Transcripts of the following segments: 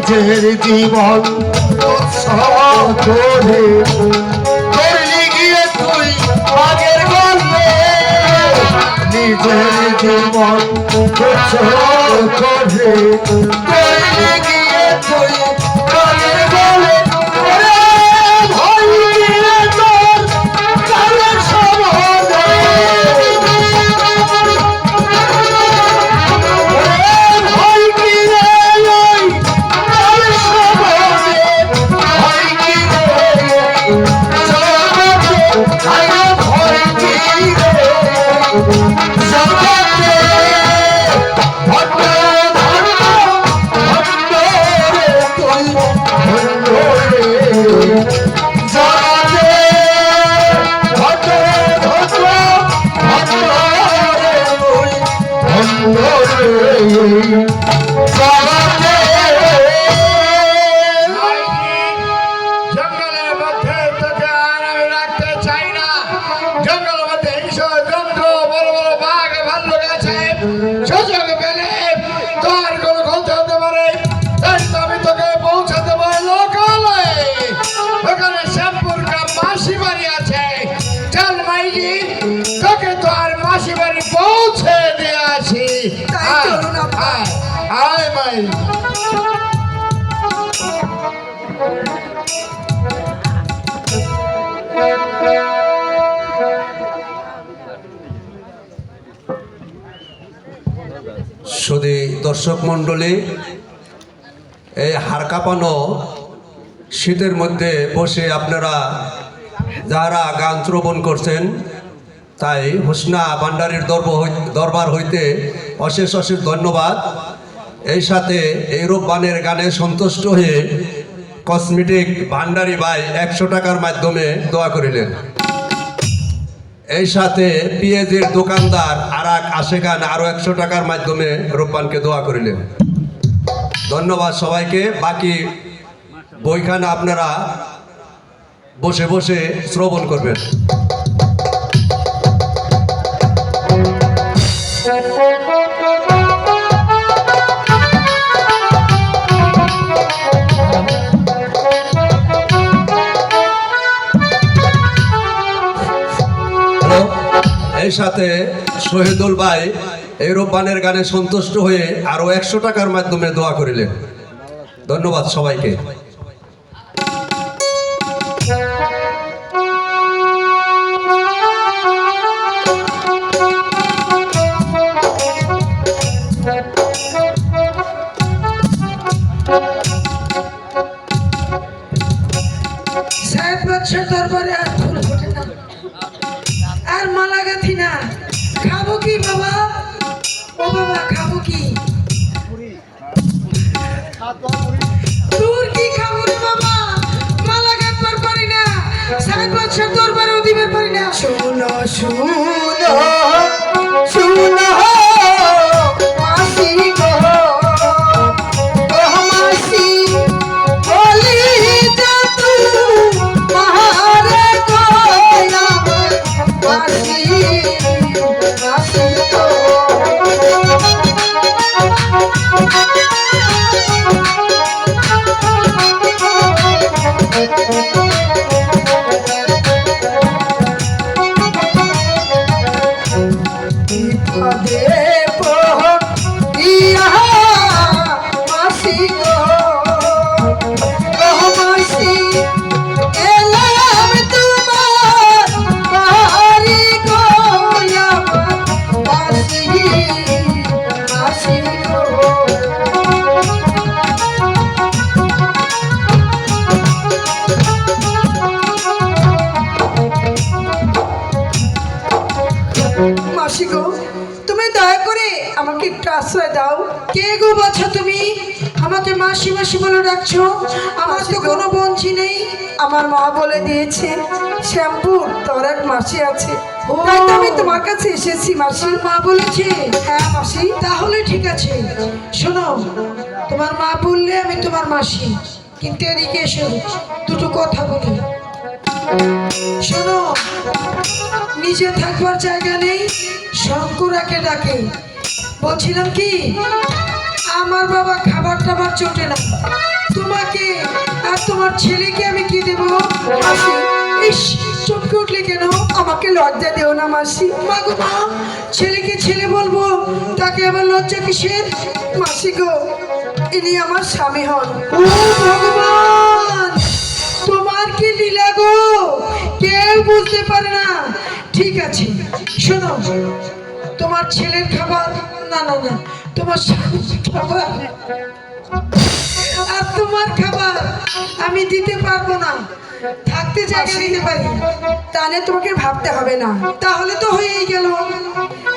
নিজের জীবন করে করলি গিয়ে তুই আগের গল্পে নিজের জীবন করে করলি গিয়ে তুই আগের গল্পে জঙ্গলের মধ্যে হিংস্র জন্তু বড় বড় বাঘ ভাল্লুক চলুন আব্বা। হায় ভাই শুধু দর্শক মণ্ডলী, এই হাড় কাঁপানো শীতের মধ্যে বসে আপনারা যারা গান শ্রবণ করছেন, তাই হোসনা ভান্ডারীর দরবার হইতে অশেষ অশেষ ধন্যবাদ। এই সাথে এই রূপবানের গানে সন্তুষ্ট হয়ে কসমেটিক ভান্ডারী ভাই 100 টাকার মাধ্যমে দোয়া করিলেন। এই সাথে পিএজির দোকানদার আরাক আশেখান আরো 100 টাকার মাধ্যমে রূপবানকে দোয়া করিলেন। ধন্যবাদ সবাইকে। বাকি বইখানা আপনারা বসে বসে শ্রবণ করবেন। এই সাথে শহীদুল ভাই এই রূপবানের গানে সন্তুষ্ট হয়ে আরো 100 টাকার মাধ্যমে দোয়া করিলেন। ধন্যবাদ সবাইকে। সাহেব বাদশার দরবারে আর ফুল ফোটে না, আর মালা গাঁথি না। খাবো কি বাবা? ও বাবা খাবো কি? তোর কি খাবো রে বাবা? মালা গাঁথবার পারি না, সাহেব বাদশার দরবারেও দিবার পারি না। শুনো শুনো শুনো মাসি গো ও মাসি বলি যা তুই মারে গো মাসি মাসি গো দেব ইয়া মাসি গো ও মাসি এলাম তোমার বাড়ি গো মাসি মাসি গো মাসি গো, তুমি দয়া করে আমাকে একটু আশ্রয় দাও। কে গো বাছা তুমি? আমাকে মাসি মাসি বলে ডাকছো। আমার তো কোনো বঞ্চি নেই। আমার মা বলে দিয়েছে শ্যামপুর তোর এক মাসি আছে, তাই তো আমি তোমার কাছে এসেছি। মাসি মা বলেছে? হ্যাঁ মাসি। তাহলে ঠিক আছে, শোনো, তোমার মা বললে আমি তোমার মাসি, কিন্তু এদিকে এসো, দুটো কথা বলি। শোনো, নিজে থাকবার জায়গা নেই, শঙ্করাকে ডাকে। বলছিলাম কি, আমার বাবা খাবার টাবার চটে না, তোমাকে আর তোমার ছেলেকে আমি কি দেব? মাসি, ইস চমকে উঠলে কেন? আমাকে লজ্জা দেও না মাসি। মা গো মা, ছেলেকে ছেলে বলবো, তাকে আবার লজ্জা কিসের? মাসি গো, ইনি আমার স্বামী হন। ও ভগবান, তোমার কি লীলা গো, কেউ বুঝতে পারে না। ঠিক আছে শোনো, তোমার ছেলের খাবার না না না, তোমার স্বামীর খাবার আর তোমার খাবার আমি দিতে পারবো না। থাকতে জায়গা দিতে পারি, তাহলে তোমাকে ভাবতে হবে না। তাহলে তো হয়েই গেল।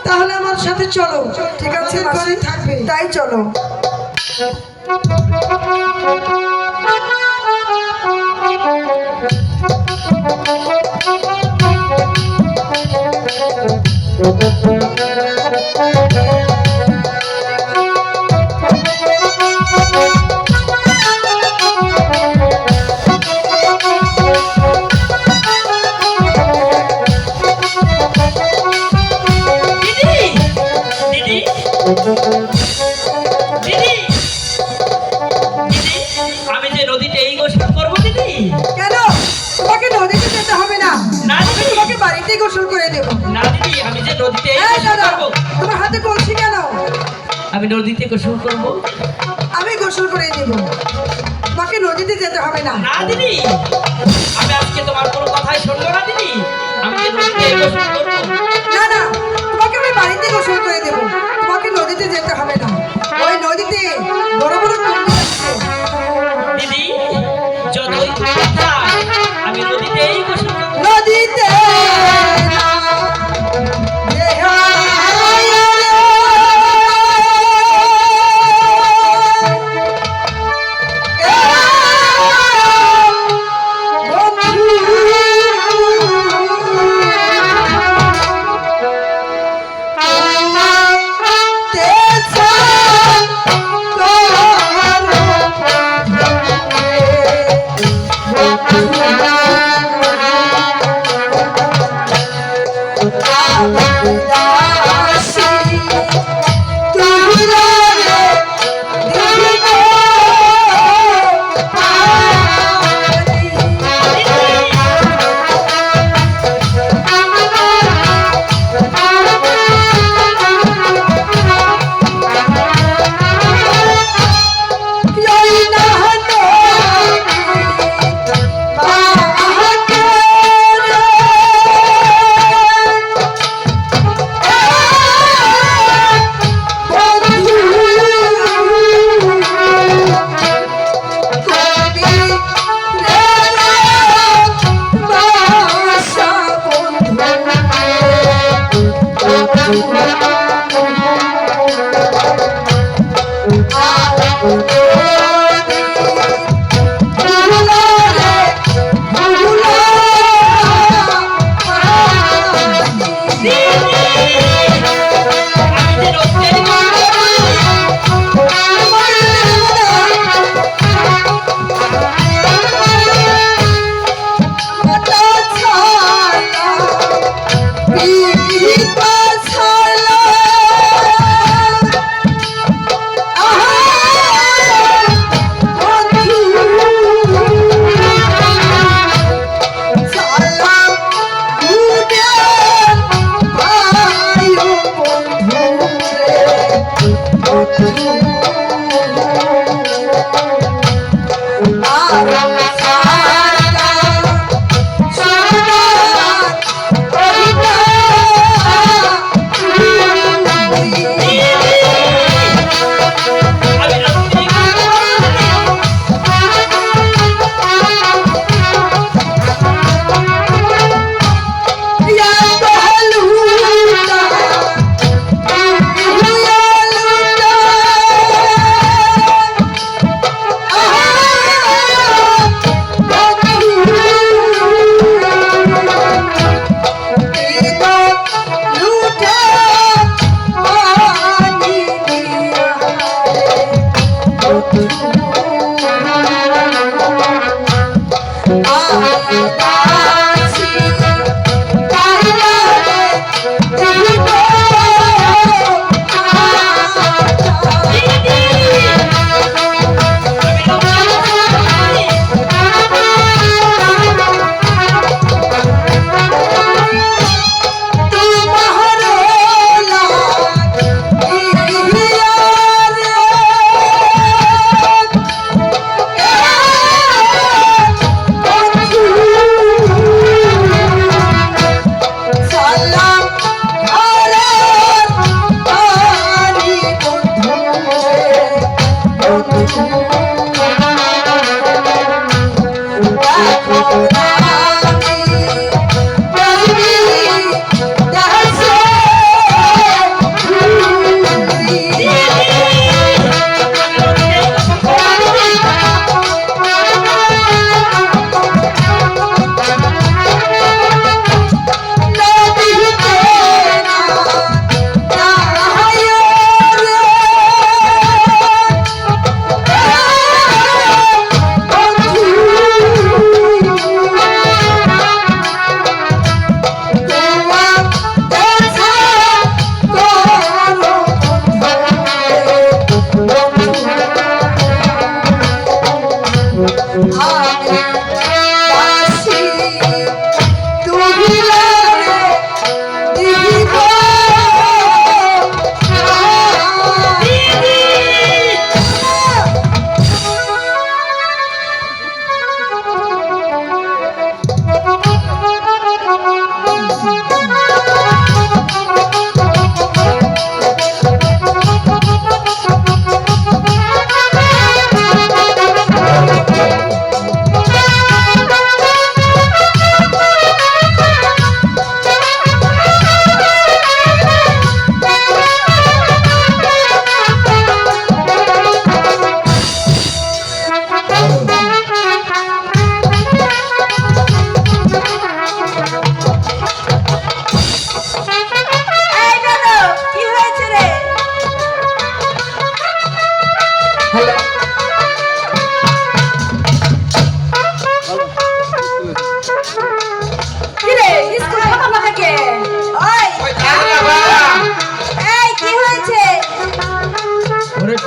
তাহলে আমার সাথে চলো। ঠিক আছে, ঘরে থাকবে, তাই চলো। আমি যে নদীতে এই গোসল করবো দিদি। কেন? তোমাকে নদীতে যেতে হবে না, না আমি দিদি, তোমাকে বাড়িতেই গোসল করে দেবো। না দিদি, আমি যে নদীতে এই এই গোসল দাদা, করবো। তোমার হাতে কলসি কেন? নদীতে গোসল করব? আমি গোসল করে দেব, তোমাকে নদীতে যেতে হবে না। না দিদি, আমি আজকে তোমার কোনো কথাই শুনবো না দিদি। আমি যে নদীতে গোসল করব। না না, তোমাকে আমি বাড়িতে গোসল করে দেব, তোমাকে নদীতে যেতে হবে না। ওই নদীতে বড় বড় কুমির আছে। দিদি, যতই চাই, আমি নদীতেই গোসল করব। নদীতে না দেহায় রে,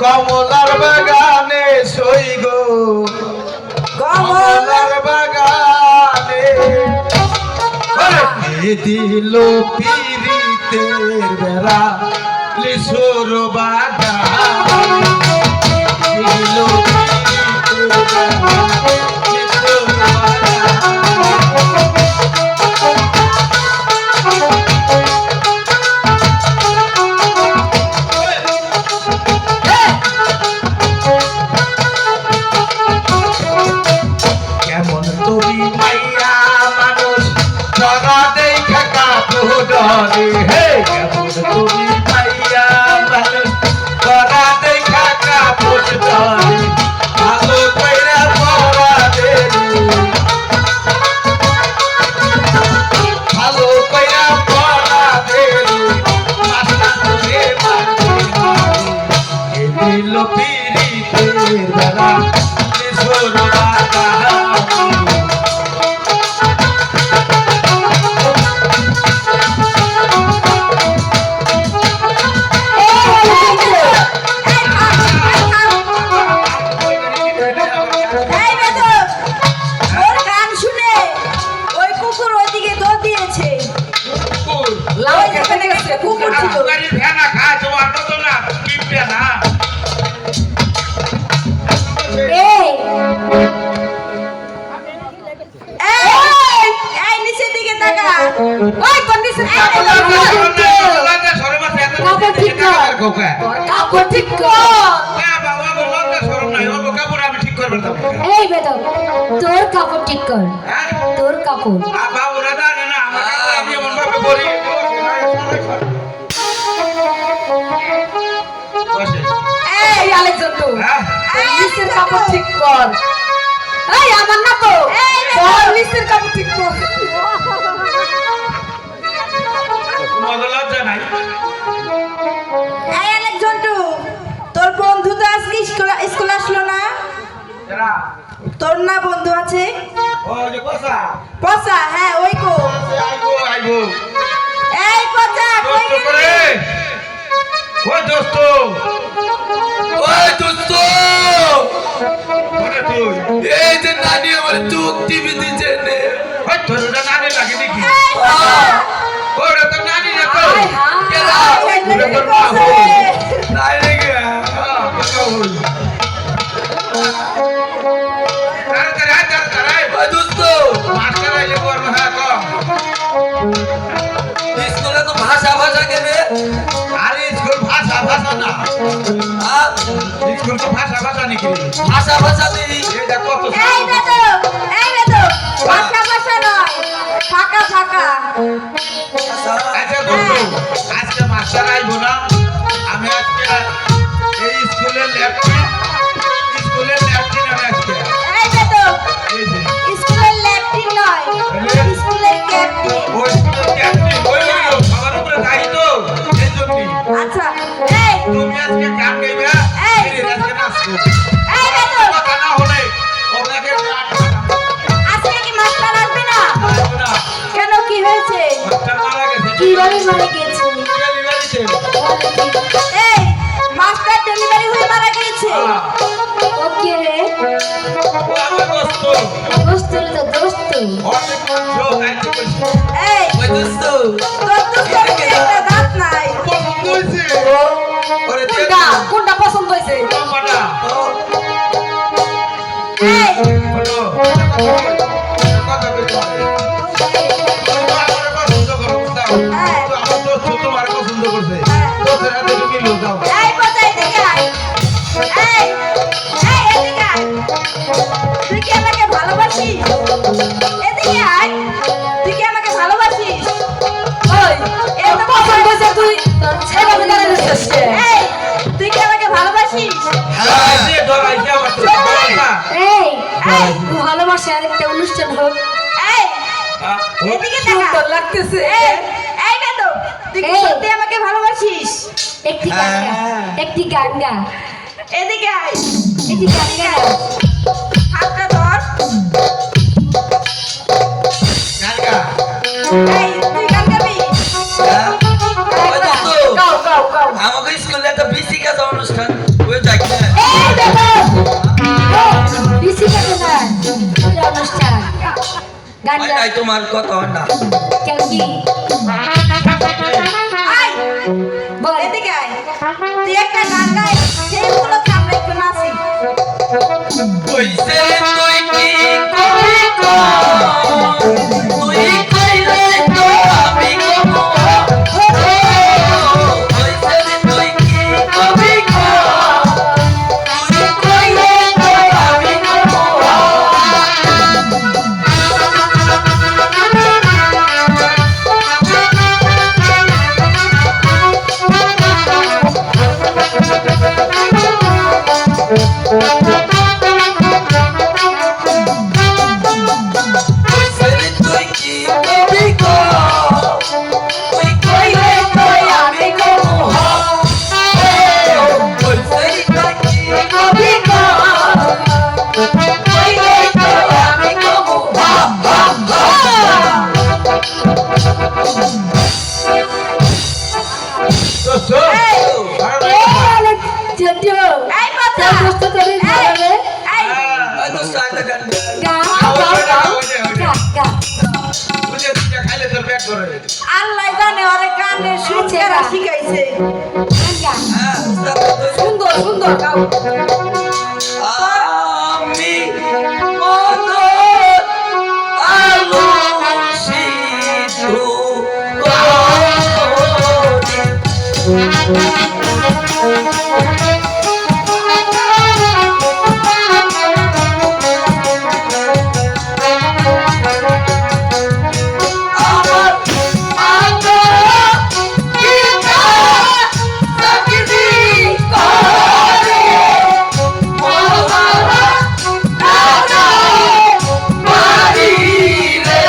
কমলার বাগানে সই গো কমলার বাগানে দিল পিরিতের বেড়া লিসুর বাগান দিল পিরিতের বেড়া লিসুর কেমন তুমি মাইয়া মানুষ জগা দেখা কাপুডরে হে কেমন তুমি মাইয়া মানুষ জগা দেখা কাপুডরে ভালো কইরা পড়া দেরি ভালো কইরা পড়া দেরি মাস্টার করে মারবে দিল পিরিতের বেলা লিসুর বাগান এই বেদক, ওর গান শুনে ওই কুকুর ওইদিকে দৌড় দিয়েছে। লাউ যেখানে গেছে কুকুর ছিল। এই, এই নিচের দিকে তাকা। ওই কোন নিচের দিকে তাকা? কাপড় ঠিক কর। এই বেদক তোর কাপড় ঠিক কর তোর কাপড় এই আলেকজান্ডার, এই নিচের কাপড় ঠিক কর। এই আমার না তো, তোর নিচের কাপড় ঠিক কর। এই আলেকজান্ডার, তোর বন্ধু তো আজকে স্কুল আসলো না? তোর না বন্ধু আছে? পচা, হ্যাঁ ওই কো। এই পচা কই গেলি? ওই দোস্ত এই যে নানি আমার চোখ টিভি দিচ্ছে নে ওই তোর ওটা নানি লাগে নাকি এই পচা, ওটা তো নানি না তো আয় হায়, ওটা তোর মা পচা হই। রে। নাই রেগে ওই দোস্ত স্কুলে তো ভাষা ভাষা কেনে আরে স্কুল ভাষা ভাষা না স্কুল তো ভাষা ভাষা নাকি ভাষা ভাষা নেই এটা কত এই বেদক, ফাঁকা ভাষা নয়, ফাঁকা ফাঁকা। আচ্ছা দোস্ত আজকে মাস্টার আইবো না আমি আজকে এই স্কুলের ল্যাপটপ আমি আজকে এই বেদক, এই যে স্কুলের ল্যাট্রিন নয়, স্কুলের ক্যাপ্টেন। ওই স্কুলের ক্যাপ্টেন ওই সবার উপরে দায়িত্ব এই জন্যই আচ্ছা, এই তুমি আজকে গান গাইবে এই। আজকে নাচবো এই বেদক, কথা না হলে আপনাকে আজকে কি মাস্টার আসবে না? আসবো না কেন, কি হয়েছে? মাস্টার মারা গেছে কিভাবে মারা গেছে ডেলিভারিতে এই মাস্টার ডেলিভারি হয়ে মারা গিয়েছে। ওকে রে ও আমার দোস্ত দোস্ত রে তো দোস্ত অনেক শো গাইতে কইছে এই ওই দোস্ত তোর তো চোখে একটা দাঁত নাই। পছন্দ হইছে ওরে কোনটা পছন্দ হয়েছে? লম্বাটা এই বলো কথা কইতে আমার পছন্দ করো বুঝছো আমার দোস্ত তোমার পছন্দ করছে দোস্তের হাতে তুমি লো যাও এই কোথায় এদিকে আয়। এই এদিকে আয়। তুই কি আমাকে ভালোবাসিস? এদিকে আয়। তুই কি আমাকে ভালোবাসিস? ওই এত পছন্দ হয়েছে তুই তোর ছেলে এই তুই কি আমাকে ভালোবাসিস? হ্যাঁ যে ধরাইছে আমার তো ভালোবাসা এই ভালোবাসার একটা অনুষ্ঠান হোক এই এদিকে দেখা লাগতেছে। এই বেদো, তুই কি এই। সত্যি আমাকে ভালোবাসিস? একটি গান গা একটি গান গা এদিকে আয়। একটি গান গা হাতটা ধর। গানগা এই তুই গান গাবি? ওই দোস্ত গাও গাও গাও। আমাকে স্কুলে একটা বিসি কাজ অনুষ্ঠান ওই জায়গা গান ভাই গা ভাই তোমার কথা হয় না কেন কি আয় বল এদিকে আয় তুই একটা গান গাই সেই উপলক্ষে আমরা একটু নাচি কইছে তুই কি কবি কো তুই কইলে তো আমি কবো কইছে তুই কি কবি কো তুই কইলে তো আমি কবো কইছে তুই কি কবি কো তুই কইলে তো আমি কবো কইছে তুই কি কবি কো কইলে তো আমি কবো জেঠু এই বাচ্চা দোস্ত তোরে যাবে এই দোস্ত একটা গান গা গা গা বুঝে তুই খাইলে তোর ব্যাগ করে আল্লাহ জানে ওরে গানের সুর কেরা শিখাইছে গা হ্যাঁ সুন্দর সুন্দর গাও আমি মন আলো সিধু আমার মাতা পিতা চাকরি করে মহারা দাদা বাড়ি রে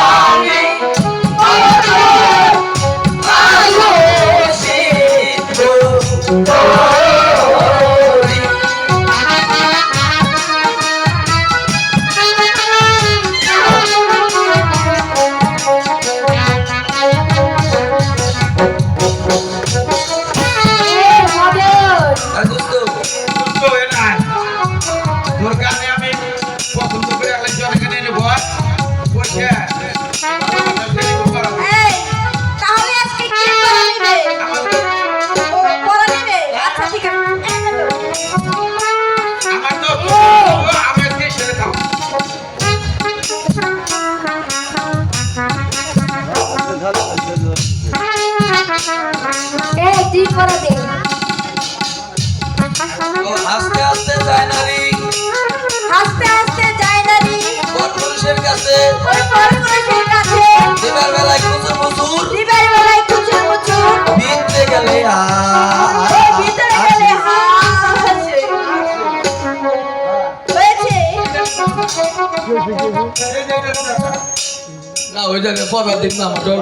আমি বড় ভালো সিদ্ধ করি মদন আর দোস্ত তো এটা তোর গানে আমি পছন্দ করে আলেন এখানে এনে বস বসে এই তাহলে আজকে কি করা নিবে ও করা নিবে আচ্ছা ঠিক আছে আমার তো আমি আজকে ছেড়ে খাবো এই তুই করে দে আস্তে আস্তে যায় নারী আস্তে আস্তে যায় না রে পুরুষের কাছে ওই পরপুরুষের কাছে দিবার বেলায় কুচুর মুচুর দিবার বেলায় কুচুর মুচুর বিনতে গেলে এই ভিতরে গেলে হাসে হয়েছে না ওই জায়গায় পড়া দিন না আমার ডর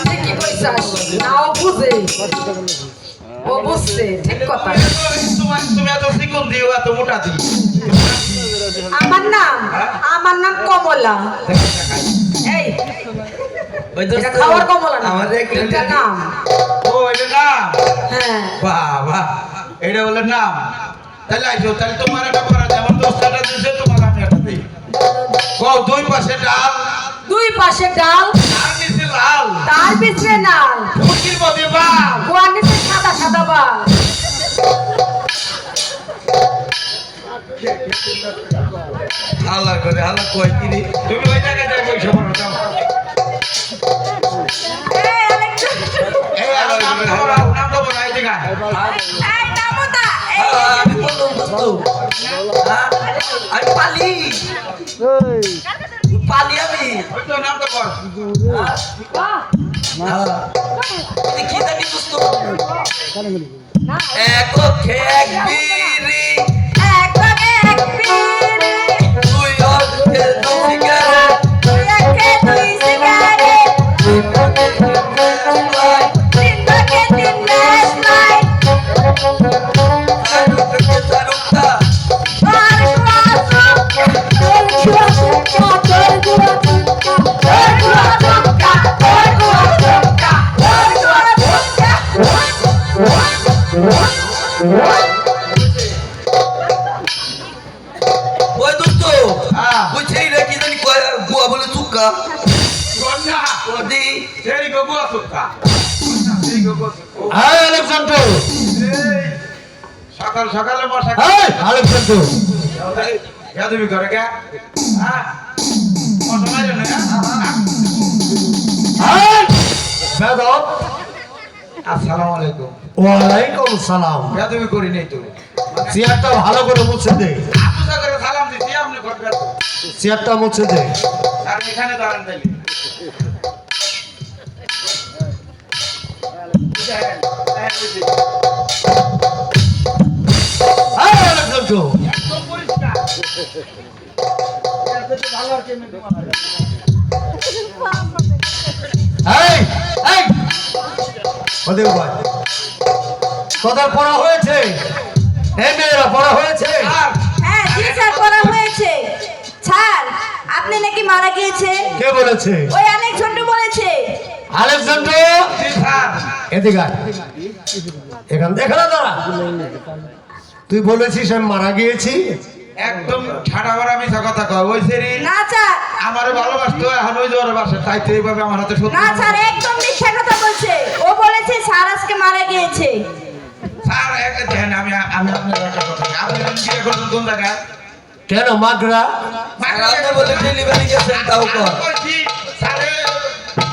ঠিকই কইছাস নাও বুঝে ও বুঝছে ঠিক কথা তুমি এত চিকন দিও এত মোটা দিও আমার নাম কমলা এই ওই এটা খাওয়ার কমলা না আমাদের এটা নাম ও এটা নাম হ্যাঁ বাবা এটা বলে নাম তাহলে আইসো তাহলে তোমার একটা করা যেমন 10টাটা দিছে তোমার আমি একটা দিই কও দুই পাশে ডাল দুই পাশে ডাল আর নিচে লাল তার পিছনে নাল ফুকির মধ্যে বাল গোয়ার নিচে সাদা সাদা বাল হাল্লা করে হাল্লা কয় কিনি তুমি ওই জায়গায় যাই বসে পড়ো যাও এই আরেকটু এই আর নাম তো বলো এই জায়গায় এই নামতা এই আমি বললাম দোস্ত আমি পালি পালি আমি ওই তো নাম তো কর কি জানি দোস্ত এক খেক বিড়ি এক ভাগে এক পিড়ি তুই অর্ধে দুই সিগারেট তুই একে দুই সিগারেট তিন ভাগে তিন ম্যাচ লাইট আর ওই দোস্ত এই আলেকজান্ডার, সকাল সকালে মশা এই আলেকজান্ডার, তুমি করে কে মশা মারো না এই বেদব। আসসালামু আলাইকুম। ওয়ালাইকুম সালাম। তুমি করি নাই তো চেয়ারটা ভালো করে মুছে দে, আপুসা করে সালাম দিছি আপনি করবেন চেয়ারটা মুছে দে। আর এখানে দাঁড়ান তাইলে এই আলেকজান্ডার, একদম পরিষ্কার ভালো আর কেমন তোমার এই এই ওদের ভাই তোদের পড়া হয়েছে? এই মেয়েরা পড়া হয়েছে? হ্যাঁ জি স্যার করা হয়েছে। স্যার আপনি নাকি মারা গিয়েছেন, কে বলেছে? ওই অনেক ঝন্টু বলেছে। আলেকজান্ডার জি স্যার এদিকে আয়। এখানে দাঁড়া। তুই বলেছিস আমি মারা গিয়েছি? একদম ঠাড়া ভরা মিছা কথা কয় ওই সেরি না স্যার, আমারে ভালোবাসতো এখন ওই জ্বরে বাসে তাই তো এইভাবে আমার হাতে সত্যি না স্যার একদম মিথ্যা কথা বলছে। ও বলেছে স্যার আজকে মারা গিয়েছে। স্যার দেখেন আমি আমি আপনার একটা কথা বলি। আপনি বিয়ে করছেন কোন জায়গায় কেন মাগরা? আপনি বলে ডেলিভারি গেছেন তাও কর। স্যারে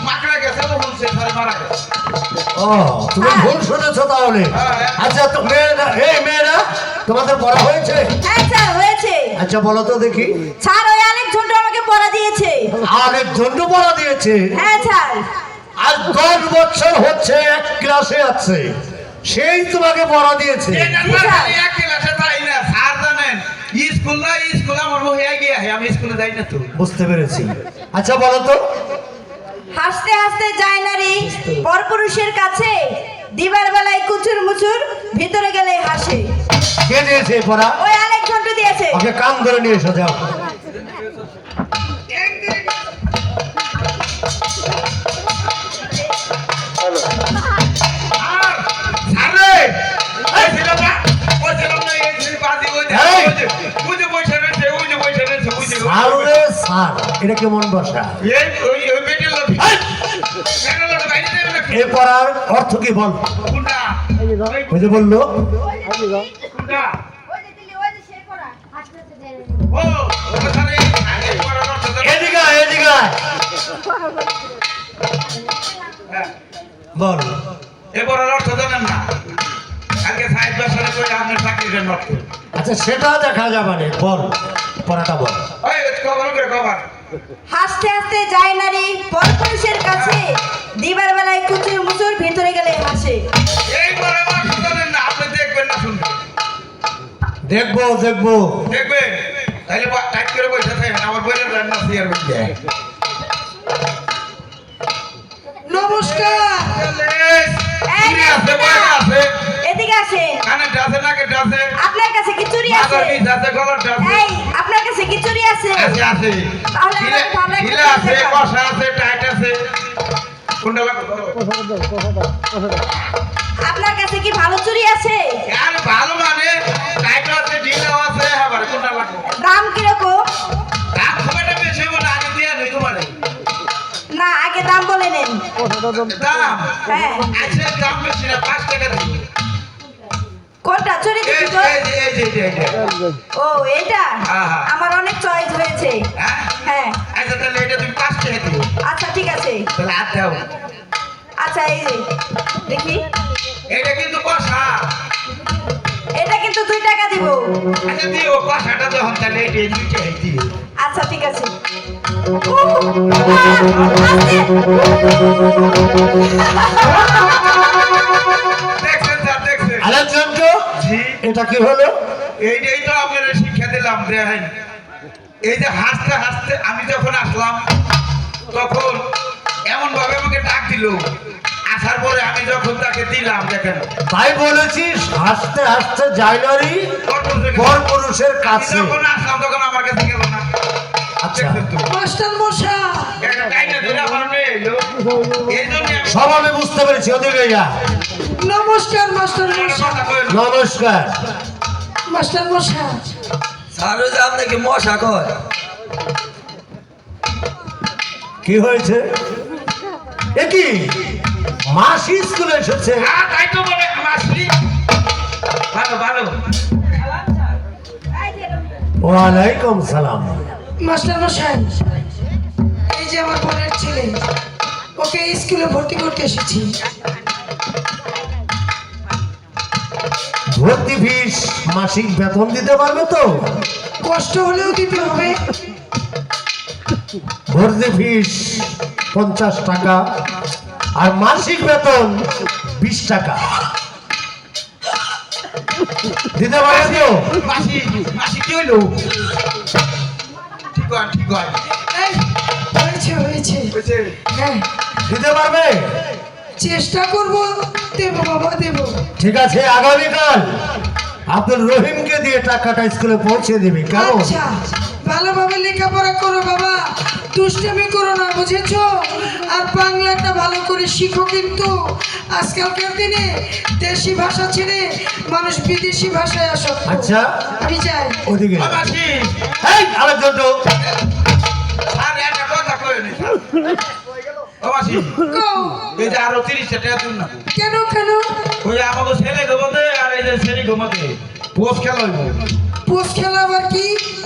মাকড়া গেছে তো বলছে স্যার মারা গেছে ও তুমি ভুল শুনেছো তাহলে। আচ্ছা তো মেয়েরা, এই মেয়েরা তোমাদের পড়া হয়েছে? হ্যাঁ স্যার হয়েছে। আচ্ছা বলো তো দেখি। স্যার ওই অনেক ঝন্টু আমাকে পড়া দিয়েছে। অনেক ঝন্টু পড়া দিয়েছে? হ্যাঁ স্যার। আজ 10 বছর হচ্ছে এক ক্লাসে আছে, সেই তোমাকে পড়া দিয়েছে? এটা স্যার এক ক্লাসে তাই না স্যার জানেন স্কুল না স্কুল আমার হয়ে গিয়ে আমি স্কুলে যাই না তো বুঝতে পেরেছি। আচ্ছা বলো তো। হাসতে হাসতে যায় নারী পরপুরুষের কাছে, দিবার বেলায় কুচুর মুচুর ভিতরে গেলে হাসে। কে দিয়েছে এই পড়া? ওই অনেক ঝন্টু দিয়েছে। ওকে কান ধরে নিয়ে এসো, যাও। আর স্যারে এই ছিলাম না ওই ছিলাম না এই ছিল বাদি ওই এই! ওই যে বসে রয়েছে ওই যে বসে রয়েছে ওই যে আরে স্যার, এটা কেমন ভাষা? এই ওই বেটের লোক বেটের লোক বাইরে যাবে না এই পড়ার অর্থ কি বল? কোনটা ওই যে বললো কোনটা ও ওটা স্যারে আগে পড়ার অর্থ জানো? এদিকে আয়, এদিকে আয়। হ্যাঁ বল। এ পড়ার অর্থ জানেন না আগে সাহেব বছরে করে আপনার চাকরির অর্থ আচ্ছা সেটা দেখা যাবে না, বল পড়াটা বল। ওই কভার করে কভার হাসতে হাসতে যায় নারী পরপুরুষের কাছে, দিবার বেলায় কুচুর মুচুর ভিতরে গেলে হাসে। এই পড়ার অর্থ জানেন না আপনি দেখবেন না শুনবেন দেখবো দেখবো। দেখবেন তাহলে টাইট করে বসে থাকেন আমার বইয়ের রান্না শেয়ার করতে নমস্কার। এই কি আছে বই আছে এদিকে আসে। কানে ডাসে নাকে ডাসে আপনার কাছে কি চুরি আছে? মাথার পিছ আছে গলার ডাসে এই আপনার কাছে কি চুরি আছে? আছে আছে তাহলে আমাকে ভালো একটা ঢিলা আছে দেখাও। কষা আছে টাইট আছে কোনটা লাগবে আপনার কাছে কি ভালো চুরি আছে? আর ভালো মানে টাইট আছে ঢিলাও আছে আবার কোনটা লাগবে দাম কিরকম? দাম খুব একটা বেশি হবে না আগে দিয়ে নেই তোমার না আগে দাম বলে নেন। দাম হ্যাঁ আছে দাম বেশি না 5 টাকা দিই কোনটা চুরি এই দিছি তো? এই ও এটা আহা। আমার অনেক চয়েস হয়েছে। হ্যাঁ হ্যাঁ আচ্ছা তাহলে এটা তুমি 5 টাকা দিও আচ্ছা ঠিক আছে। তাহলে হাত দাও আচ্ছা এই যে, দেখি এটা কিন্তু কষা এটা কিন্তু 2 টাকা দিব। আচ্ছা দিও কষাটা যখন তাহলে এটা দুইটা দিও আচ্ছা ঠিক আছে। দেখছেন স্যার দেখছেন আলেকজান্ডার জি এটা কি হলো? এইটাই তো আপনারা শিক্ষা দিলাম দেখেন এই যে হাসতে হাসতে আমি যখন আসলাম তখন এমন ভাবে আমাকে ডাক দিল আসার পরে আমি যখন তাকে দিলাম দেখেন তাই বলেছিস হাসতে হাসতে যায় নারী পরপুরুষের আমি কাছে। যখন আসলাম তখন আমার কাছে গেল না আচ্ছা দেখছেন তো মাস্টার মশাই, একটা টাইনা ধরে আমার মেয়ে এলো এই জন্য সব আমি বুঝতে পেরেছি, ওদিকে যা। নমস্কার মাস্টার মশাই। কথা কইল নমস্কার। মাস্টার মশাই, স্যার ওই যে আপনাকে মশা কয়। কি হয়েছে? এ কি মাসি স্কুলে এসেছে। তাই তো বলে মাসি। ভালো ভালো। ওয়ালাইকুম সালাম। মাস্টার মশাই, এই যে আমার বোনের ছেলে, ওকে স্কুলে ভর্তি করতে এসেছি। ভর্তি ফিস মাসিক বেতন দিতে পারবে তো? কষ্ট হলেও দিতে হবে। ভর্তি ফিস 50 টাকা আর মাসিক বেতন 20 টাকা দিতে পারবে তো? মাসি মাসি কি হইলো? ঠিক আছে ঠিক আছে। এই, হয়েছে হয়েছে। বুঝছে? হ্যাঁ, দিতে পারবে? চেষ্টা করব, দেবো বাবা দেবো। ঠিক আছে, আগামীকাল আব্দুল রহিমকে দিয়ে টাকাটা স্কুলে পৌঁছে দেবে, কেমন? আচ্ছা, ভালোভাবে লেখাপড়া করো বাবা, দুষ্টামি করো না, বুঝেছো? আর বাংলাটা ভালো করে শিখো, কিন্তু আজকালকার দিনে দেশি ভাষা ছেড়ে মানুষ বিদেশি ভাষায় আসক্ত। আচ্ছা, আমি যাই। ওদিকে ও মাসি, এই আরেকজন তো। আর একটা কথা কই নি। ও মাসি, কও, এই যে আরো 30 টাকা দিন না। কেন কেন? ওই আমাকে ছেলে ঘুমাতে আর এই যে ছেলে ঘুমাতে পোস্ট খেলা হইব। পোষ খেলা আবার কি?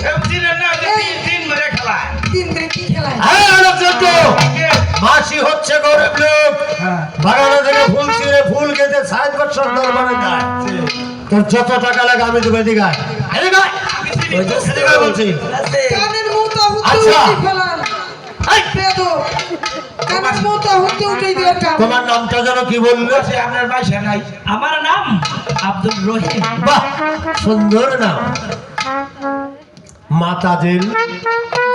এমনি না যে তিন মেরে খেলা। তিন দিন কি খেলায়? এই আরেকজন তো। মাসি হচ্ছে গরিব লোক, হ্যাঁ। বাগানে থেকে ফুল ছিঁড়ে ফুল খেতে 60 বছর দরবারে যায়। তোর যত টাকা লাগে আমি দেবো, এদিকে আয়। এদিকে আয়। ওই যে এদিকে আয় বলছি। কানের মতো হুতে আচ্ছা। উঠে ফেলান। এই, বেয়াদব, কানের মতো হুতে উঠে দিয়ে কান। তোমার নামটা যেন কি বললে? মাসি আপনার বাসা নাই। আমার নাম আব্দুল রহিম। বাহ, সুন্দর নাম। মাতাজেল,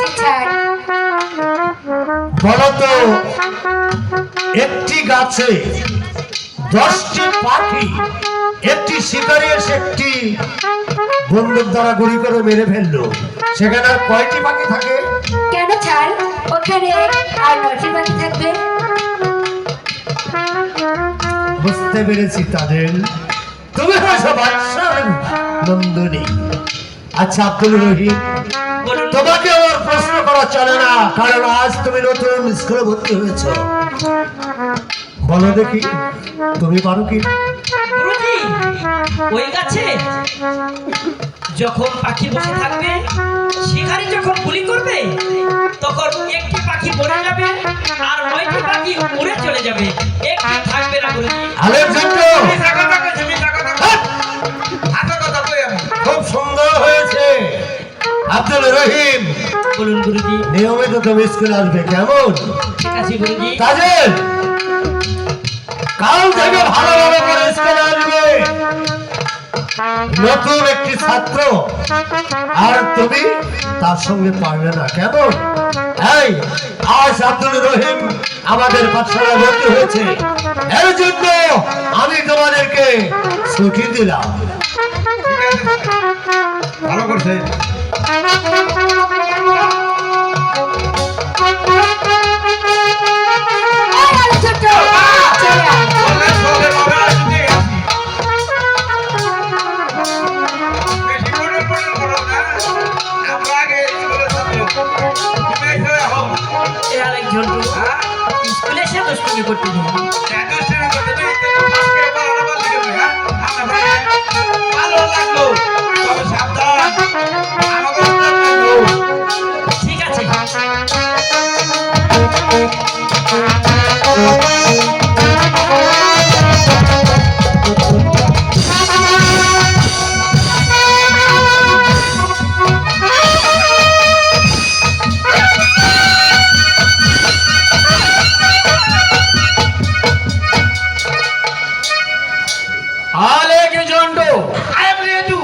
জি স্যার। বলো তো একটি গাছে 10টি পাখি, একটি শিকারী এসে একটি বন্দুক দ্বারা গুলি করে মেরে ফেললো, সেখানে আর কয়টি পাখি থাকে? কেন স্যার, ওখানে আর 9টি পাখি থাকবে। বুঝতে পেরেছি তাদের, তুমি হয়েছো বাদশাহ নন্দিনী। আচ্ছা আব্দুল রহিম, বলুন। তোমাকে আমার প্রশ্ন করা চলে না, কারণ আজ তুমি নতুন স্কুলে ভর্তি হয়েছ। বলো দেখি, তুমি পারো কি? গুরুজি, ওই গাছে যখন পাখি বসে থাকবে, শিকারী যখন গুলি করবে, তখন একটি পাখি পড়ে যাবে আর 9টি পাখি উড়ে চলে যাবে, একটি থাকবে না গুরুজি। আলেকজান্ডার, মিথ্যা কথা কইছে, মিথ্যা কথা কইছে। হাতে কথা কই আমি। খুব সুন্দর হয়েছে। আব্দুল রহিম, বলুন গুরুজি। নিয়মিত তুমি স্কুলে আসবে, কেমন? ঠিক আছে গুরুজি। কাজের কাল থেকে ভালোভাবে করে স্কুলে আসবে। নতুন একটি ছাত্র, আর তুমি তার সঙ্গে পারবে না, কেমন? এই আজ আব্দুল রহিম আমাদের পাঠশালায় ভর্তি হয়েছে, এর জন্য আমি তোমাদেরকে ছুটি দিলাম। ভালো করছে। এই আলোচনা, চলে আয়। চলে চলে বাবা আসতে আসি। বেশি করে করো না। আমরা আগে স্কুলে ছাত্র। তুমি এসে হও। এ আরেকজন হ্যাঁ? স্কুলে এসে দুষ্টুমি করতে দিন। এত শুরু করতে নেই, তো আজকে বারোটা বাজে গেছে, হ্যাঁ? আমরা ভাই, ভালো লাগলো। তবে সাবধান। আমাকে সাবধান থাকবো। ঠিক আছে। আলেকজান্ড, I am ready.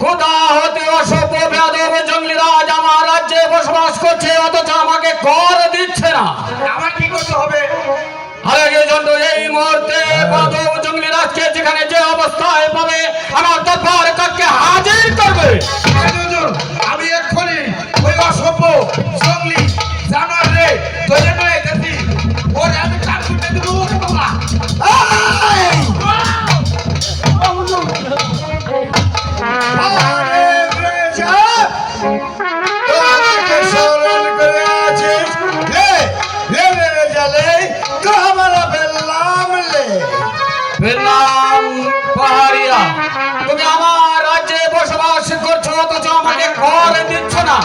কোথা হতে অসভ্য বেয়াদব জঙ্গলিরাজ আমার রাজ্যে বসবাস করছে, অথচ আমাকে কর দিচ্ছে না। আমার কি করতে হবে? আলেকজান্ড, এই মুহূর্তে বেয়াদব জঙ্গলিরাজকে যেখানে যে অবস্থায় পাবে আমার দরবার কাকে হাজির করবে। হুজুর, আমি এক্ষুনি ওই অসভ্য জঙ্গলি জানোয়ার রে ধরে নিয়ে যাচ্ছি। ওরে আমি কান ফুটে দেবো, ওরে বাবা। আরে রেজা, তোমাকে স্মরণ করে আছিস? লে রে রেজা লে, তো আমার বেল্লা পেলাম পাহাড়িয়া, তুমি আমার রাজ্যে বসবাস করছো অথচ আমাকে ঘর দিচ্ছ না,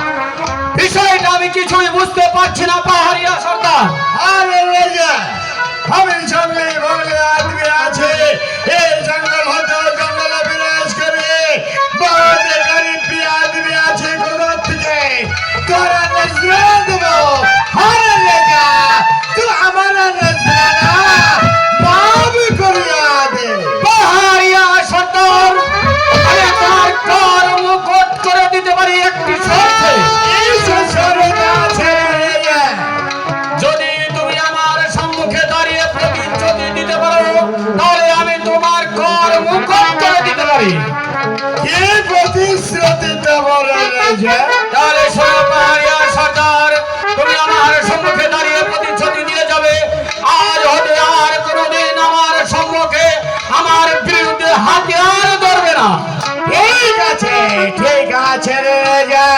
বিষয়টা আমি কিছুই বুঝতে পারছি না পাহাড়িয়া সর্দার। আরে রাজা, আমি জঙ্গলে বগলে আদমি আছে, এই জঙ্গল হতে জঙ্গলে বিরাজ করে বহুতে গরিব আদমি আছে কোথা থেকে তোরা নজরানা দেবো। আরে রাজা, তুই আমার নজরানা মাফ করিয়া দে। পাহাড়িয়া সর্দার, আমি তার ঘর মুকুট করে দিতে পারি একটি শর্তে। এই সরদ আছে রাজা, যদি তুমি আমার সম্মুখে দাঁড়িয়ে প্রতিশ্রুতি দিতে পারো তাহলে আমি তোমার ঘর মুকুট করে দিতে পারি। কি প্রতিশ্রুতি দেবো রাজা? তাহলে শোনো পাহাড়িয়া সর্দার, তুমি আমার সম্মুখে দাঁড়িয়ে প্রতিশ্রুতি দিয়ে যাবে আজ হতে আর কোনোদিন আমার সম্মুখে আমার বিরুদ্ধে হাতিয়ার ধরবে না। ঠিক আছে রে রাজা।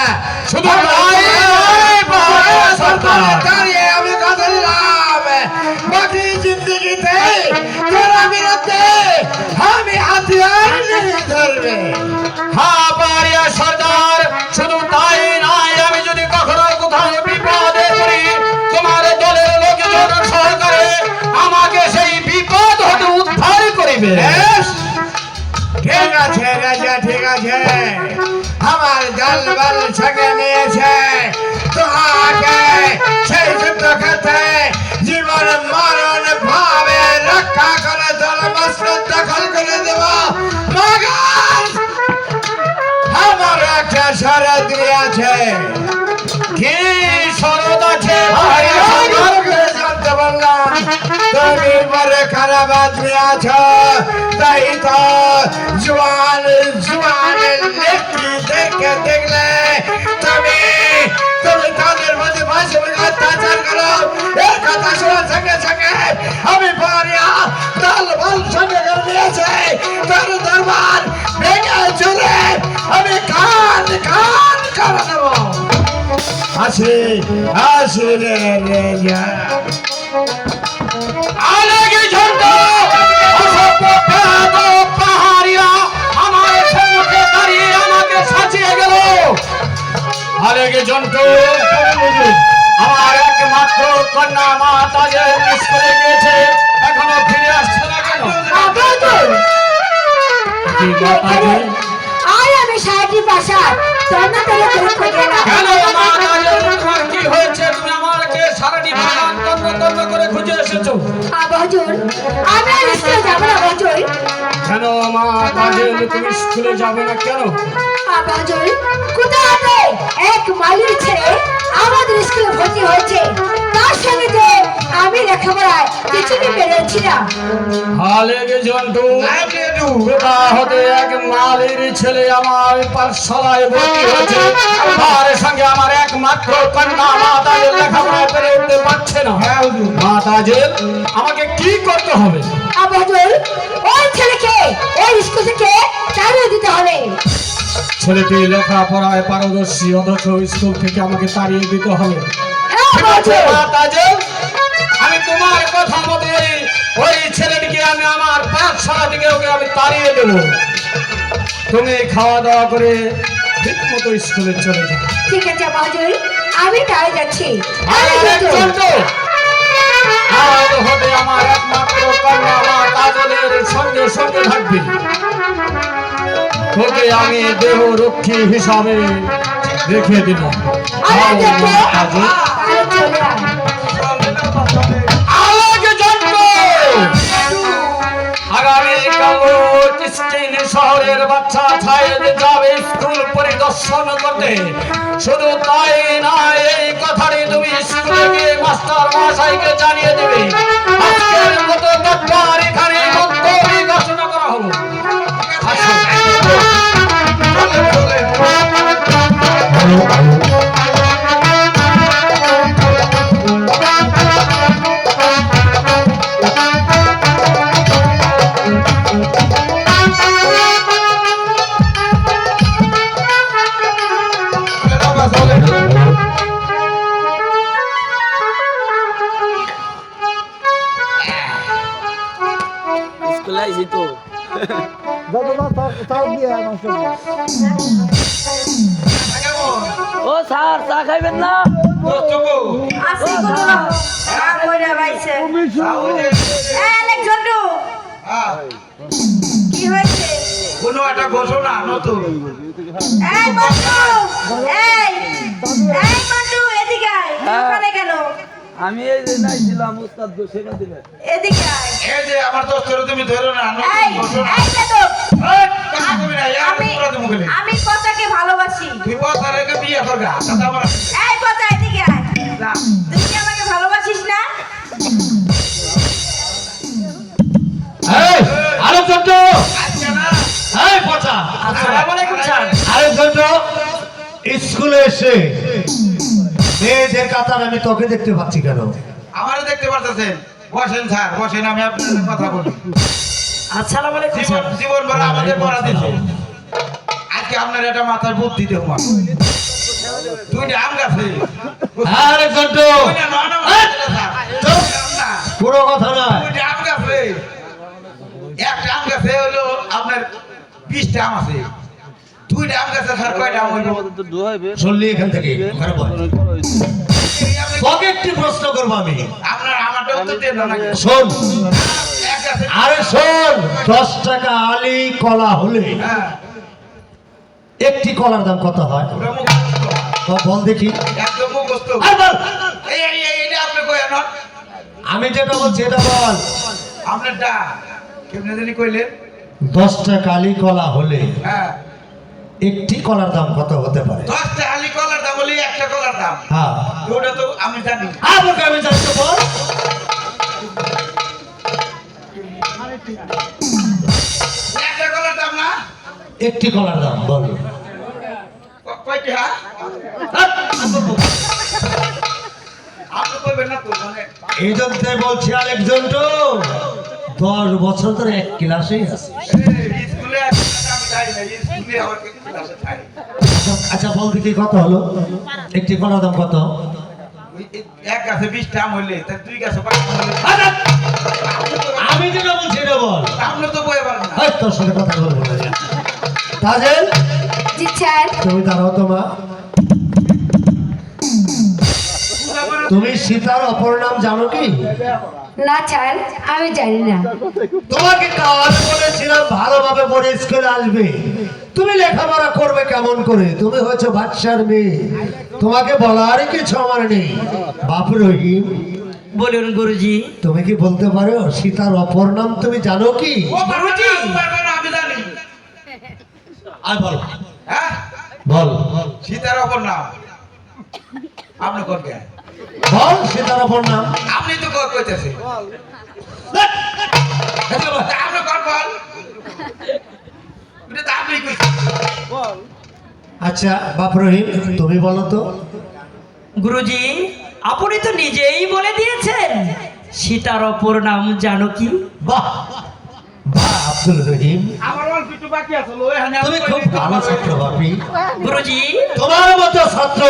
শুধু তাই নয়, পাহাড়িয়া সর্দার, দাঁড়িয়ে আমি কথা দিলাম, বাকি জিন্দগিতে তোরা বিরুদ্ধে আমি হাতিয়ার নিয়ে ধরবে। হ্যাঁ পাহাড়িয়া সর্দার, শুধু তাই নয়, আমি যদি কখনো কোথাও বিপদে পড়ি তোমার দলের লোকজন সহকারে আমাকে সেই বিপদ হতে উদ্ধার করিবে। বেশ, ঠিক আছে রাজা, ঠিক আছে। আমার দল বল সঙ্গে নিয়েছে তোমাকে সেই যুদ্ধ ক্ষেত্রে জীবন মরণ ভাবে রক্ষা করে দল মসনদ দখল করে দেব। মগর আমার একটা শরৎ আছে। কি শরৎ আছে আরে পাহাড়িয়া সর্দার? ভালো করে জানতে পারলাম তুমি বড় খারাপ আদমি আছো, তাই তো জোয়ান লেখি দেখে দেখলে তুমি তাদের মধ্যে ভাষা অত্যাচার করো। এই কথা শোনার সঙ্গে সঙ্গে আমি পাহাড়িয়া দল বল সঙ্গে করে নিয়েছে তোর দরবার ভেঙে চলে আমি কান করে দেবো। আসি রে রাজা। আলেগে ঝন্ড অসভ্য বেয়াদব পাহাড়িয়া আমার সম্মুখে দাঁড়িয়ে আমাকে সাজিয়ে গেল। আলেগে ঝন্ড, আমার একমাত্র কন্যা মা তাজের স্কুলে গিয়েছে, এখনো ফিরে আসছে না কেন? কি মা তাজের? আয় আমি সাহেবী বাসার তোমরা তাহলে তুমি খোঁজে না কেন মা তাজের, তোমার কি হয়েছে? তুমি আমাকে সারাটি বাগান তন্ন করে খুঁজে এসেছো। আবাজুর আমি আর স্কুলে যাবো না বাজুর। কেন মা তাজের, তুমি স্কুলে যাবে না কেন? আবাজুর কোথা হতে এক মালির ছেলে আমাদের স্কুলে ভর্তি হয়েছে, তার সঙ্গে যে আমি লেখাপড়ায় কিছুদিন বেরোচ্ছি না। আলেগে জন্টু, কোথা হতে এক মালির ছেলে আমার পাঠশালায় ভর্তি হয়েছে, তার সঙ্গে আমার একমাত্র কন্যা মা তাজের লেখাপড়ায় পেরে উঠতে পারছে না। মা তাজের, আমাকে কি করতে হবে? আবাজুর ওই ছেলেকে ওই স্কুল থেকে তাড়িয়ে দিতে হবে। ছেলেটি লেখাপড়ায় পারদর্শী অথচ স্কুল থেকে আমাকে তাড়িয়ে দিতে হবে। হ্যাঁ ঠিক আছে আবাজুর। মা তাজের, আমি তোমার কথা মতো ওই ছেলেটিকে আমি আমার পাঠশালা থেকে ওকে আমি তাড়িয়ে দেবো। তুমি খাওয়া দাওয়া করে ঠিক মতো স্কুলে চলে যাও। ঠিক আছে আবাজুর, আমি তাড়িয়ে যাচ্ছি। আলেগে জন্টু, আজ হতে আমার একমাত্র কন্যা মা তাজলের সঙ্গে সঙ্গে থাকবে। তোকে আমি দেহ রক্ষী হিসাবে রেখে দিলাম। আলেগে যাও, মা তাজল। তাহলে চলে আয়। আলেগে জন্টু, আগামীকাল কিস্টিন শহরের বাচ্চা ছায়েদ যাবে স্কুল পরিদর্শন করতে। শুধু তাই না, এই কথাটি তুমি স্কুলে গিয়ে মাস্টার মশাইকে জানিয়ে দেবে। আজকের মতো ব্যাপার এখানে বক্তব্য ঘোষণা করা হলো। আসুন। লাইছি তো কেমন ও স্যার চা খাইবেন না দোস্ত গো আসি কোনো কাম কইরা বাইছে এই অনেক ঝন্টু কি হয়েছে কোনো একটা ঘোষণা নতুন এই বন্ধু এই বন্ধু এদিকে আয় ওখানে কেন আমি এই যে নাইছিলাম উস্তাদ সেবা দিবেন এদিকে আয় এই যে আমার দোস্তের তুমি ধরো না এই নতুন ঘোষণা এই বেটো এই, কথা কবি না, ইয়ার আমি পুরা তুমি গেলে। আমি কথাকে ভালোবাসি তুই কথা রেখে বিয়ে করবে কথা আমার এই কথা এদিকে আয় না তুই কি আমাকে ভালোবাসিস না এই আরেকজন তো আজকে না এই পচা আসসালামু আলাইকুম স্যার আরেকজন তো স্কুলে এসে মেয়েদের কাতার আমি তোকে দেখতে পাচ্ছি কেন? আমারও দেখতে পারতেছেন বসেন স্যার বসেন আমি আপনার সাথে কথা বলি আসসালামু আলাইকুম জীবন স্যার জীবন ভরা আমাদের পড়া দিতে আজকে আপনার এটা মাথার বুদ্ধি দেবো দুইটা আম গাছে আরেকজন তো দুইটা নয় না স্যার না পুরো কথা নয়, দুইটা আম গাছে একটা আম গাছে হলো আপনার 20টা আম আছে দুইটা আম গাছে স্যার কয়টা আম হইলো তো দুহাইবে শুনলি এখান থেকে ঘরে বল। তোকে একটি প্রশ্ন করবো আমি, আপনার আমারটা উত্তর দিয়ে দাও নাকি শোন এক গাছে আরে শোন 10 টাকা আলি কলা হলে হ্যাঁ একটি কলার দাম কত হয়? ওটা মুখস্থ তো বল দেখি। একদম মুখস্থ আর বল। এইটা আপনি কই না আমি যেটা বলছি এটা বল। আপনারটা কেমনে জানি কইলেন 10 টাকা আলি কলা হলে হ্যাঁ একটি কলার দাম কত হতে পারে? 10টা আলি কলার দাম বলি একটা কলার দাম হ্যাঁ ওটা তো আমি জানি আমাকে আমি জানি তো বল। একটা কলার দাম না একটি কলার দাম বল। কয়টি হ্যাঁ আপনি কইবেন না তো মানে এই জন্য বলছি আরেকজন তো 10 বছর ধরে এক ক্লাসেই আছে। এই স্কুলে আমি যাই না স্কুলে আমার ক্লাসে থাকি আচ্ছা বল দেখি কত হলো? একটি কলার দাম কত? এক গাছে 20টা আম হইলে তার দুই গাছে 5টা হইলে আরে, আমি যেটা বলছি এটা বল। আপনি তো বই পারেন না এই, তোর সাথে কথা বলবো না। তাজেল জি স্যার তুমি দাঁড়াও তো মা। তুমি সীতার অপর নাম জানো কি? না স্যার আমি জানি না তোমাকে কাজ বলেছিলাম ভালোভাবে পড়ে স্কুলে আসবে, তুমি লেখাপড়া করবে কেমন করে? তুমি হচ্ছে বাদশার মেয়ে, তোমাকে বলার কিছু আমার নেই। বাপ রহিম বলুন গুরুজি তুমি কি বলতে পারো সীতার অপর নাম তুমি জানো কি? ও বাবাজি পারবে না আমি জানি আর বল হ্যাঁ বল সীতার অপর নাম আপনি কোন কে বল সীতার অপর নাম। আপনি তো কইতেছেন আপনি কোন বল এটা তো আপনি কইছেন আচ্ছা বাপ রহিম তুমি বলো তো। গুরুজি আপনি তো নিজেই বলে দিয়েছেন সীতার অপর নাম জানো কি? বাহ বাহ আব্দুল রহিম, আমার অল্প একটু বাকি আছে লো এখানে তুমি খুব ভালো ছাত্র বাপি। গুরুজি তোমার মতো ছাত্র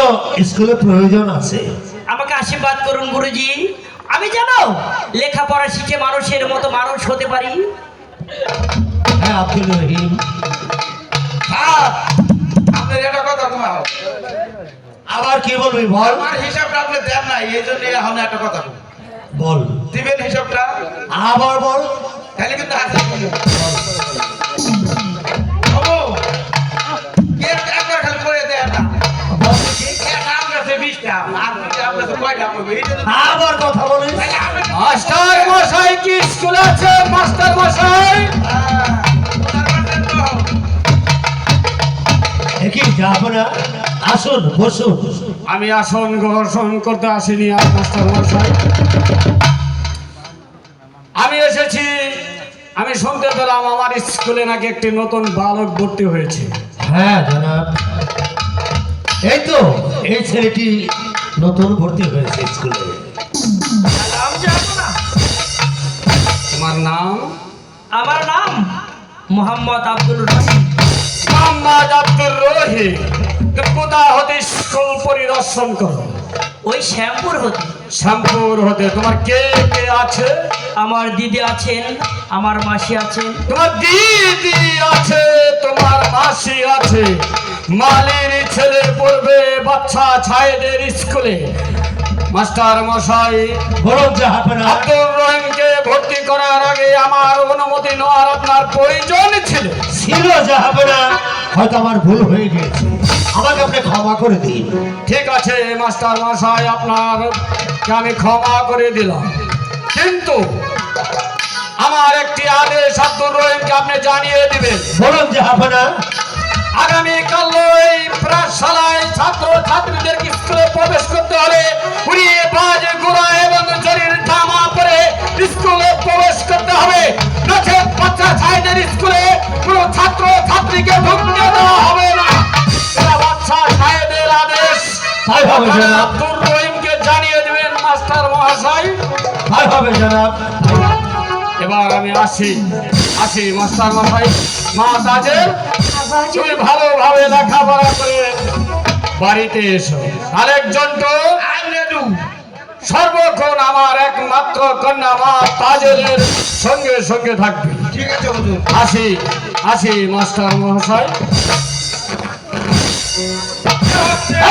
স্কুলে প্রয়োজন আছে। আমাকে আশীর্বাদ করুন গুরুজি, আমি জানো লেখাপড়া শিখে মানুষের মতো মানুষ হতে পারি। হ্যাঁ আব্দুল রহিম হ্যাঁ আপনি এটা কথা কমাও আবার কি বলবি বল। আমার হিসাবটা আপনি দেন না এই জন্য এখন একটা কথা বলবো বল দিবেন হিসাবটা আবার বল। তাহলে কিন্তু হাতে বাবু কে একবার খালি করে দেন না বল দেখি। একটা আম গাছে 20টা আর দুইটা আম গাছে কয়টা হবে এই জন্য আবার কথা বলিস। তাহলে আপনি মাস্টার মশাই কি স্কুলে আছে? মাস্টার মশাই একই যাবো না, আসুন বসুন। আমি আসন গ্রহণ করতে আসিনি আর মাস্টার মশাই, আমি এসেছি, আমি শুনতে পেলাম আমার স্কুলে নাকি একটি নতুন বালক ভর্তি হয়েছে। হ্যাঁ জনাব, এই তো এই ছেলেটি নতুন ভর্তি হয়েছে স্কুলে। নাম জানো না? তোমার নাম? আমার নাম মোহাম্মদ আব্দুল রহিম। মোহাম্মদ আব্দুর রহিম। কোথা হতে স্কুল পরিদর্শন করো? ওই শ্যামপুর হতে। শ্যামপুর হতে। তোমার কে কে আছে? আমার দিদি আছেন, আমার মাসি আছেন। তোমার দিদি আছে, তোমার মাসি আছে। মালির ছেলে পড়বে বাচ্চা ছায়েদের স্কুলে। মাস্টার মশাই, বলুন জাহাপনা। আব্দুর রহিমকে ভর্তি করার আগে আমার অনুমতি নেওয়ার আপনার প্রয়োজন ছিল। ছিল জাহাপনা, হয়তো আমার ভুল হয়ে গিয়েছে, আমাকে আপনি ক্ষমা করে দিন। ঠিক আছে মাস্টার মশাই, আপনাকে আমি ক্ষমা করে দিলাম, কিন্তু আমার একটি আদেশ আব্দুর রহিমকে আপনি জানিয়ে দিবেন। বলুন জাহাপনা। আগামীকাল এই প্রাশালায় ছাত্র ছাত্রীদের স্কুলে প্রবেশ করতে হলে উড়িয়ে বাজ গোড়া এবং জরির জামা পরে স্কুলে প্রবেশ করতে হবে, নচেত বাচ্চা ছাইদের স্কুলে কোনো ছাত্র ছাত্রীকে ঢুকতে দেওয়া হবে না। এটা বাচ্চা ছাইদের আদেশ। তাই হবে জনাব। আব্দুর রহিমকে জানিয়ে দিবেন মাস্টার মহাশয়। তাই হবে জনাব। এবার আমি আসি মাস্টার মশাই। মা তাজের, তুমি ভালোভাবে লেখাপড়া করে বাড়িতে এসো। আরেকজন তো সর্বক্ষণ আমার একমাত্র কন্যা মা তাজের সঙ্গে সঙ্গে থাকবে। ঠিক আছে হুজুর। আসি মাস্টার মহাশয়।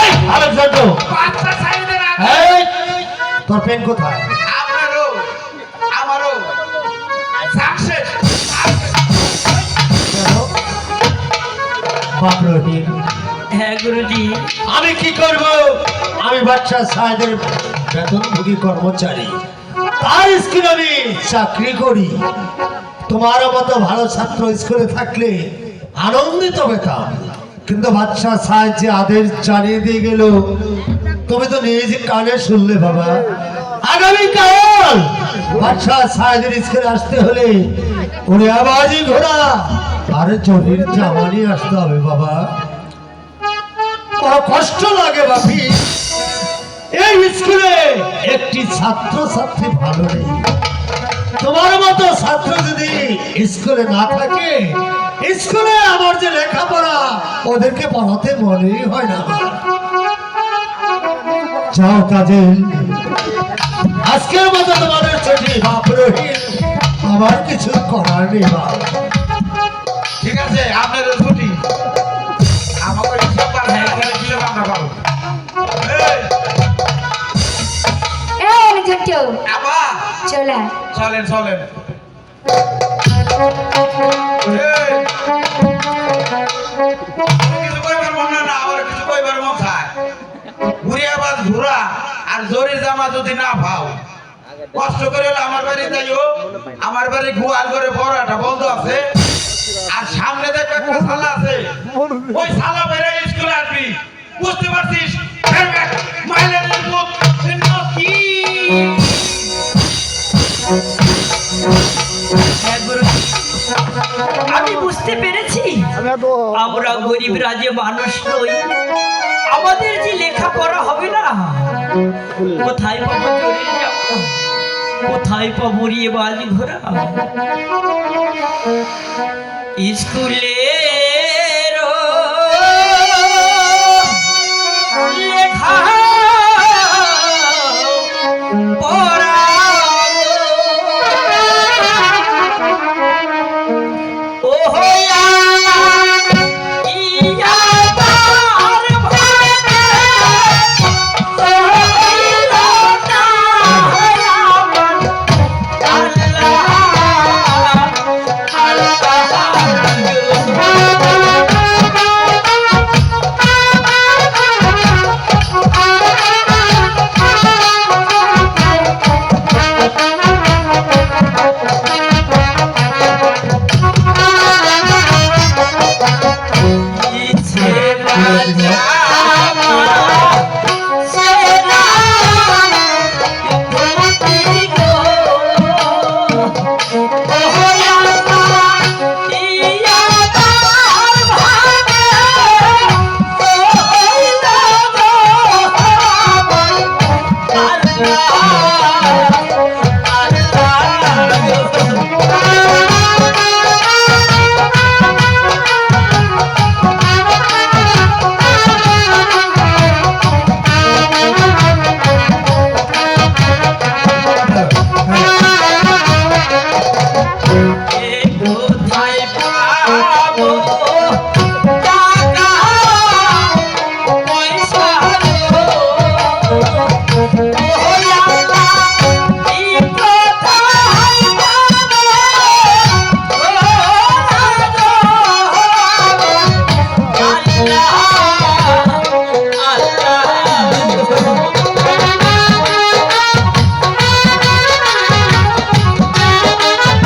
এই, আরেকজন তো। বাচ্চা ছাইদের এই, তোর পেন কোথায়? আপনারও আমারও সাকসেস। বাপ রহিম, হ্যাঁ গুরুজি। আমি কি করব? আমি বাচ্চা সাহেবের বেতনভোগী কর্মচারী, তার স্কুলে আমি চাকরি করি। তোমার মতো ভালো ছাত্র স্কুলে থাকলে আনন্দিত পেতাম, কিন্তু বাচ্চা সাহেব যে আদেশ জানিয়ে দিয়ে গেল, তুমি তো নিজে কানে শুনলে বাবা। আগামীকাল বাচ্চা সাহেবের স্কুলে আসতে হলে উনি আবাজি ঘোড়া আর জরির জামা নিয়ে আসতে হবে বাবা। বড় কষ্ট লাগে বাপি, এই স্কুলে একটি ছাত্র ছাত্রী ভালো নেই। তোমার মতো ছাত্র যদি স্কুলে না থাকে, স্কুলে আমার যে লেখাপড়া ওদেরকে পড়াতে মনেই হয় না। যাও কাজল, আজকের মতো তোমাদের ছুটি। বাপ রহিম, আমার কিছু করার নেই বাপ। ঠিক আছে, আপনাদের ছুটি। আমাকে হিসাব দিলে আমরা পাবো। কেউ আপা চলে আয়। চলেন চলেন। কিছু কইবার মন না, আবার কিছু কইবার মন চায়। ঘুরিয়া বাস ঘুরা আর জরি জামা যদি না পাও, কষ্ট করে হলে আমার বাড়ি যাইও। আমার বাড়ি গোয়াল করে বড়টা বন্ধ আছে, আর সামনে দেখবে একটা শালা আছে, ওই শালা বেড়ে স্কুলে আসবি। বুঝতে পারছিস? মাইলের মুখ কি হ্যাঁ গুরুজি, আমি বুঝতে পেরেছি আমরা গরিব রাজে মানুষ নই, আমাদের যে লেখাপড়া হবে না। কোথায় পাবো জরির জামা, কোথায় পাবো রিয়ে বাজি ঘোরা? স্কুলে